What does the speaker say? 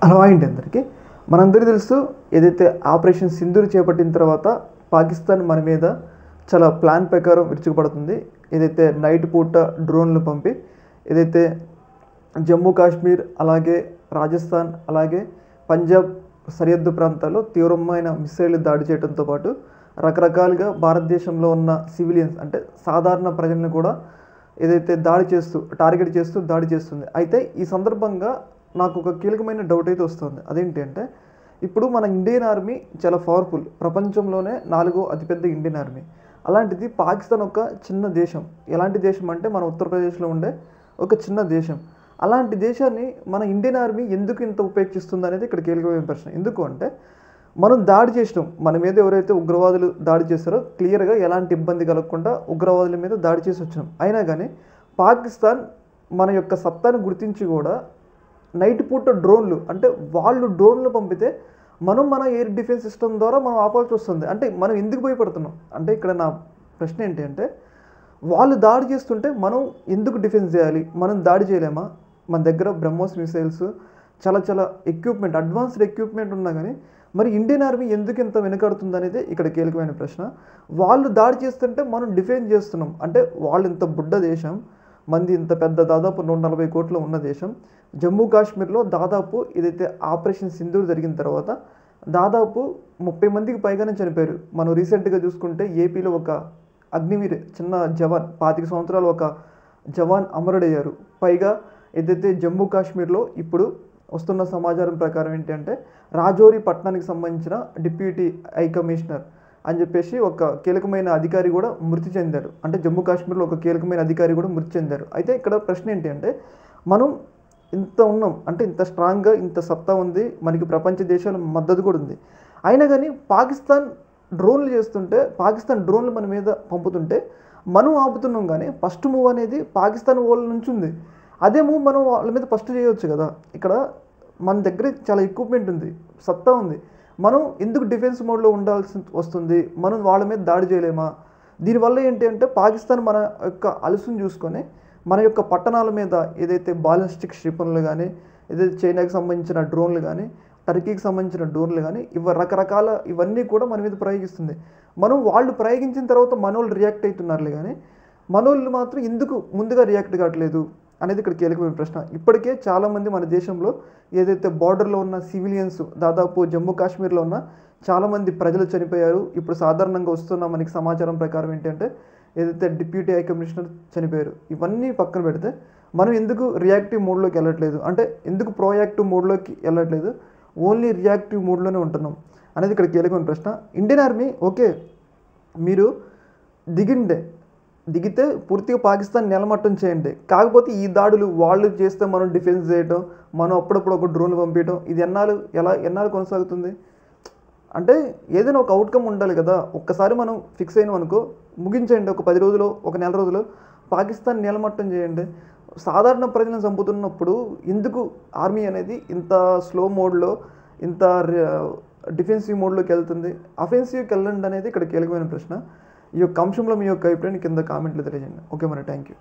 Hello అండి అందరికీ. మనందరికీ తెలుసు, ఏదైతే ఆపరేషన్ సింధూర్ చేపట్టిన తర్వాత పాకిస్తాన్ మన మీద చాలా ప్లాన్ ప్రకారం విరుచుకుపడుతుంది. ఏదైతే నైట్ పూట డ్రోన్లు పంపి ఏదైతే జమ్మూ కాశ్మీర్, అలాగే రాజస్థాన్, అలాగే పంజాబ్ సరిహద్దు ప్రాంతాల్లో తీవ్రమైన మిసైళ్లు దాడి చేయడంతో పాటు రకరకాలుగా భారతదేశంలో ఉన్న సివిలియన్స్ అంటే సాధారణ ప్రజలను కూడా ఏదైతే టార్గెట్ చేస్తూ దాడి చేస్తుంది. అయితే ఈ సందర్భంగా నాకు ఒక కీలకమైన డౌట్ అయితే వస్తుంది. అదేంటి అంటే, ఇప్పుడు మన ఇండియన్ ఆర్మీ చాలా పవర్ఫుల్, ప్రపంచంలోనే 4వ అతిపెద్ద ఇండియన్ ఆర్మీ. అలాంటిది పాకిస్తాన్ ఒక చిన్న దేశం. ఎలాంటి దేశం అంటే మన ఉత్తరప్రదేశ్లో ఉండే ఒక చిన్న దేశం. అలాంటి దేశాన్ని మన ఇండియన్ ఆర్మీ ఎందుకు ఇంత ఉపేక్షిస్తుంది అనేది ఇక్కడ కీలకమైన ప్రశ్న. ఎందుకు అంటే, మనం దాడి చేసినాం, మన మీద ఎవరైతే ఉగ్రవాదులు దాడి చేస్తారో క్లియర్గా ఎలాంటి ఇబ్బంది కలగకుండా ఉగ్రవాదుల మీద దాడి చేసి వచ్చినాం. అయినా కానీ పాకిస్తాన్ మన యొక్క సత్తాను గుర్తించి కూడా నైట్ పూట డ్రోన్లు అంటే వాళ్ళు డ్రోన్లు పంపితే మన ఎయిర్ డిఫెన్స్ సిస్టమ్ ద్వారా మనం ఆపాల్సి వస్తుంది. అంటే మనం ఎందుకు భయపడుతున్నాం అంటే, ఇక్కడ నా ప్రశ్న ఏంటి అంటే, వాళ్ళు దాడి చేస్తుంటే మనం ఎందుకు డిఫెన్స్ చేయాలి? మనం దాడి చేయలేమా? మన దగ్గర బ్రహ్మోస్ మిసైల్స్ చాలా ఎక్విప్మెంట్, అడ్వాన్స్డ్ ఎక్విప్మెంట్ ఉన్నా కానీ మరి ఇండియన్ ఆర్మీ ఎందుకు ఇంత వెనకాడుతుంది అనేది ఇక్కడ కీలకమైన ప్రశ్న. వాళ్ళు దాడి చేస్తుంటే మనం డిఫెన్స్ చేస్తున్నాం అంటే, వాళ్ళు ఇంత బుడ్డ దేశం, మంది ఇంత పెద్ద దాదాపు 140 కోట్లు ఉన్న దేశం. జమ్మూ కాశ్మీర్లో దాదాపు ఏదైతే ఆపరేషన్ సింధూర్ జరిగిన తర్వాత దాదాపు 30 మందికి పైగానే చనిపోయారు. మనం రీసెంట్గా చూసుకుంటే ఏపీలో ఒక అగ్నివీర్ చిన్న జవాన్ 25 సంవత్సరాలు ఒక జవాన్ అమరుడయ్యారు. పైగా ఏదైతే జమ్మూ కాశ్మీర్లో ఇప్పుడు వస్తున్న సమాచారం ప్రకారం ఏంటంటే, రాజౌరి పట్టణానికి సంబంధించిన డిప్యూటీ హై కమిషనర్ అని చెప్పేసి ఒక కీలకమైన అధికారి కూడా మృతి చెందారు. అంటే జమ్మూ కాశ్మీర్లో ఒక కీలకమైన అధికారి కూడా మృతి చెందారు. అయితే ఇక్కడ ప్రశ్న ఏంటి అంటే, మనం ఇంత ఉన్నాం అంటే, ఇంత స్ట్రాంగ్గా ఇంత సత్తా ఉంది, మనకి ప్రపంచ దేశాల మద్దతు కూడా ఉంది. అయినా కానీ పాకిస్తాన్ డ్రోన్లు చేస్తుంటే, పాకిస్తాన్ డ్రోన్లు మన మీద పంపుతుంటే మనం ఆపుతున్నాం. కానీ ఫస్ట్ మూవ్ అనేది పాకిస్తాన్ వాళ్ళ నుంచి ఉంది. అదే మూవ్ మనం వాళ్ళ మీద ఫస్ట్ చేయవచ్చు కదా. ఇక్కడ మన దగ్గర చాలా ఎక్విప్మెంట్ ఉంది, సత్తా ఉంది, మనం ఎందుకు డిఫెన్స్ మోడ్లో ఉండాల్సి వస్తుంది? మనం వాళ్ళ మీద దాడి చేయలేమా? దీనివల్ల ఏంటి అంటే, పాకిస్తాన్ మన యొక్క అలుసును చూసుకొని మన యొక్క పట్టణాల మీద ఏదైతే బాలిస్టిక్ క్షిపణులు కానీ, ఏదైతే చైనాకి సంబంధించిన డ్రోన్లు కానీ, టర్కీకి సంబంధించిన డ్రోన్లు కానీ, రకరకాల ఇవన్నీ కూడా మన మీద ప్రయోగిస్తుంది. వాళ్ళు ప్రయోగించిన తర్వాత మనోళ్ళు రియాక్ట్ అవుతున్నారులే కానీ మనోళ్ళు మాత్రం ఎందుకు ముందుగా రియాక్ట్ కావట్లేదు అనేది ఇక్కడ కీలకమైన ప్రశ్న. ఇప్పటికే చాలామంది మన దేశంలో ఏదైతే బార్డర్లో ఉన్న సివిలియన్స్, దాదాపు జమ్మూ కాశ్మీర్లో ఉన్న చాలామంది ప్రజలు చనిపోయారు. ఇప్పుడు సాధారణంగా వస్తున్న మనకి సమాచారం ప్రకారం ఏంటంటే, ఏదైతే డిప్యూటీ హై కమిషనర్ చనిపోయారు. ఇవన్నీ పక్కన పెడితే మనం ఎందుకు రియాక్టివ్ మోడ్లోకి వెళ్ళట్లేదు అంటే, ఎందుకు ప్రోయాక్టివ్ మోడ్లోకి వెళ్ళట్లేదు, ఓన్లీ రియాక్టివ్ మోడ్లోనే ఉంటున్నాం అనేది ఇక్కడ కీలకమైన ప్రశ్న. ఇండియన్ ఆర్మీ ఓకే, మీరు దిగితే పూర్తిగా పాకిస్తాన్ నెలమట్టం చేయండి. కాకపోతే ఈ దాడులు వాళ్ళు చేస్తే మనం డిఫెన్స్ చేయటం, మనం అప్పుడప్పుడు ఒక డ్రోన్ పంపించడం, ఇది ఎన్నాళ్ళు కొనసాగుతుంది? అంటే ఏదైనా ఒక అవుట్కమ్ ఉండాలి కదా. ఒక్కసారి మనం ఫిక్స్ అయినాం అనుకో, ముగించేయండి. ఒక 10 రోజులు, ఒక నెల రోజులు పాకిస్తాన్ నెలమట్టం చేయండి. సాధారణ ప్రజలను చంపుతున్నప్పుడు ఎందుకు ఆర్మీ అనేది ఇంత స్లో మోడ్లో, ఇంత డిఫెన్సివ్ మోడ్లోకి వెళ్తుంది? అఫెన్సివ్కి వెళ్ళండి అనేది ఇక్కడ కీలకమైన ప్రశ్న. ఈ యొక్క అంశంలో మీ యొక్క అభిప్రాయాన్ని కింద కామెంట్లు తెలియజేయండి. ఓకే మరి, థ్యాంక్ యూ.